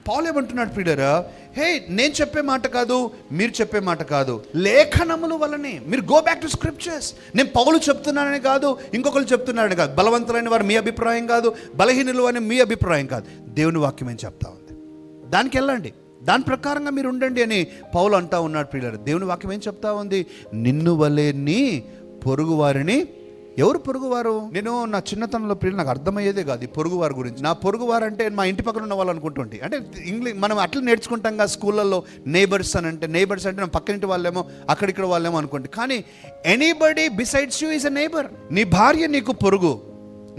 పౌలు ఏమంటున్నాడు ప్రియులారా, హే నేను చెప్పే మాట కాదు, మీరు చెప్పే మాట కాదు, లేఖనముల వల్లనే. మీరు గో బ్యాక్ టు స్క్రిప్చర్స్. నేను పౌలు చెప్తున్నానని కాదు, ఇంకొకరు చెప్తున్నారని కాదు, బలవంతులైన వారు మీ అభిప్రాయం కాదు, బలహీనులు అని మీ అభిప్రాయం కాదు, దేవుని వాక్యం ఏం చెప్తా ఉంది, దానికి వెళ్ళండి, దాని ప్రకారంగా మీరు ఉండండి అని పౌలు అంటా ఉన్నాడు ప్రియులారా. దేవుని వాక్యం ఏం చెప్తా ఉంది, నిన్ను వలె నీ పొరుగువారిని. ఎవరు పొరుగువారు? నేను నా చిన్నతనంలో ప్రియులు నాకు అర్థమయ్యేదే కాదు ఈ పొరుగువారి గురించి. నా పొరుగువారు అంటే మా ఇంటి పక్కన ఉన్న వాళ్ళు అనుకుంటుంటే, అంటే ఇంగ్లీష్ మనం అట్లా నేర్చుకుంటాం కదా స్కూళ్ళల్లో, నేబర్స్ అని అంటే. నేబర్స్ అంటే పక్కనింటి వాళ్ళేమో, అక్కడిక్కడ వాళ్ళేమో అనుకోండి. కానీ anybody besides you is a neighbour. నీ భార్య నీకు పొరుగు,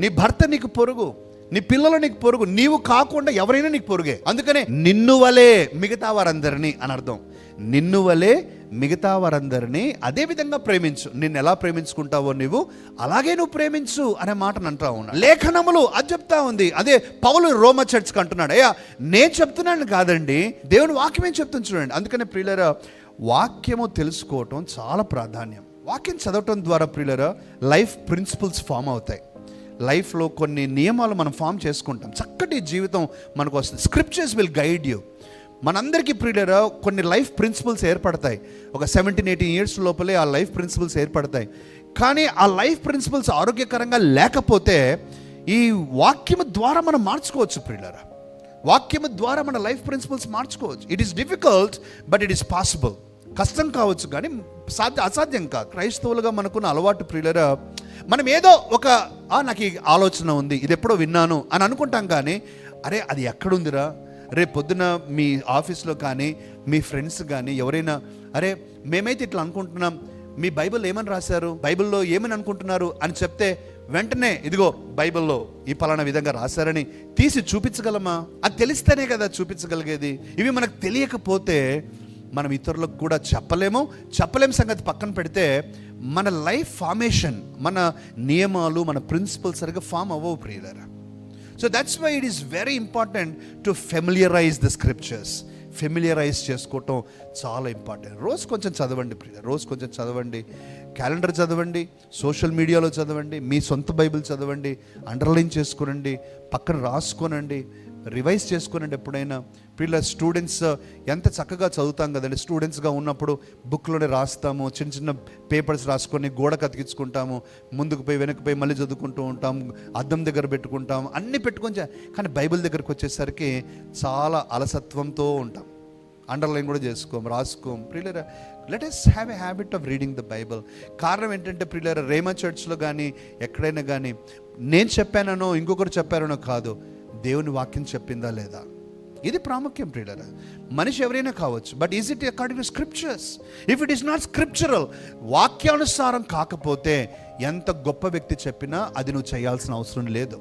నీ భర్త నీకు పొరుగు, నీ పిల్లలు నీకు పొరుగు, నీవు కాకుండా ఎవరైనా నీకు పొరుగే. అందుకనే నిన్ను వలే మిగతా వారందరినీ అని అర్థం. నిన్ను వలే మిగతా వారందరినీ అదే విధంగా ప్రేమించు. నిన్ను ఎలా ప్రేమించుకుంటావో నువ్వు అలాగే నువ్వు ప్రేమించు అనే మాటను అంటా ఉన్నా. లేఖనములు అది చెప్తా ఉంది. అదే పౌలు రోమా చర్చ్కి అంటున్నాడు, అయ్యా నేను చెప్తున్నాను కాదండి, దేవుని వాక్యం ఏం చెప్తుంది చూడండి. అందుకనే ప్రియులారా, వాక్యము తెలుసుకోవటం చాలా ప్రాధాన్యం. వాక్యం చదవటం ద్వారా ప్రియులారా లైఫ్ ప్రిన్సిపల్స్ ఫామ్ అవుతాయి. లైఫ్లో కొన్ని నియమాలు మనం ఫామ్ చేసుకుంటాం, చక్కటి జీవితం మనకు వస్తుంది. Scriptures will guide you. మనందరికీ ప్రియులారా కొన్ని లైఫ్ ప్రిన్సిపల్స్ ఏర్పడతాయి. ఒక 17-18 ఇయర్స్ లోపలే ఆ లైఫ్ ప్రిన్సిపల్స్ ఏర్పడతాయి. కానీ ఆ లైఫ్ ప్రిన్సిపల్స్ ఆరోగ్యకరంగా లేకపోతే ఈ వాక్యము ద్వారా మనం మార్చుకోవచ్చు ప్రియులారా. వాక్యము ద్వారా మన లైఫ్ ప్రిన్సిపల్స్ మార్చుకోవచ్చు. It is difficult but it is possible. కష్టం కావచ్చు కానీ అసాధ్యం కాదు. క్రైస్తవులుగా మనకున్న అలవాటు ప్రియులారా, మనం ఏదో ఒక నాకు ఈ ఆలోచన ఉంది, ఇది ఎప్పుడో విన్నాను అని అనుకుంటాం. కానీ అరే అది ఎక్కడుందిరా, రేపు పొద్దున మీ ఆఫీస్లో కానీ మీ ఫ్రెండ్స్ కానీ ఎవరైనా, అరే మేమైతే ఇట్లా అనుకుంటున్నాం, మీ బైబిల్ ఏమని రాశారు, బైబిల్లో ఏమని అనుకుంటున్నారు అని చెప్తే వెంటనే ఇదిగో బైబిల్లో ఈ పలానా విధంగా రాశారని తీసి చూపించగలమా? అది తెలిస్తేనే కదా చూపించగలిగేది. ఇవి మనకు తెలియకపోతే మనం ఇతరులకు కూడా చెప్పలేం సంగతి పక్కన పెడితే మన లైఫ్ ఫార్మేషన్, మన నియమాలు, మన ప్రిన్సిపల్స్ సరిగ్గా ఫామ్ అవ్వవు ప్రియులారా. So that's why it is very important to familiarize the scriptures. Familiarize చేసుకోవటం చాలా ఇంపార్టెంట్. రోజు కొంచెం చదవండి ప్రియులారా, రోజు కొంచెం చదవండి. క్యాలెండర్ చదవండి, సోషల్ మీడియాలో చదవండి, మీ సొంత బైబిల్ చదవండి, అండర్లైన్ చేసుకోనండి, పక్కన రాసుకోనండి, రివైజ్ చేసుకోనండి. ఎప్పుడైనా పిల్లల స్టూడెంట్స్ ఎంత చక్కగా చదువుతాం కదండి. స్టూడెంట్స్గా ఉన్నప్పుడు బుక్లోనే రాస్తాము, చిన్న చిన్న పేపర్స్ రాసుకొని గోడకు అతికించుకుంటాము, ముందుకు పోయి వెనక్కి పోయి మళ్ళీ చదువుకుంటూ ఉంటాం, అద్దం దగ్గర పెట్టుకుంటాం, అన్నీ పెట్టుకొని. కానీ బైబిల్ దగ్గరకు వచ్చేసరికి చాలా అలసత్వంతో ఉంటాం, అండర్లైన్ కూడా రాసుకోం. ప్రియులారా, let us have a habit of reading the Bible. కారణం ఏంటంటే ప్రియులారా, రేమా చర్చ్లో కానీ ఎక్కడైనా కానీ నేను చెప్పానో ఇంకొకరు చెప్పారనో కాదు, దేవుని వాక్యం చెప్పిందా లేదా, ఇది ప్రాముఖ్యం ప్రియులారా. మనిషి ఎవరైనా కావచ్చు, but is it according to scriptures? If it is not scriptural, వాక్యానుసారం కాకపోతే ఎంత గొప్ప వ్యక్తి చెప్పినా అది నువ్వు చేయాల్సిన అవసరం లేదు.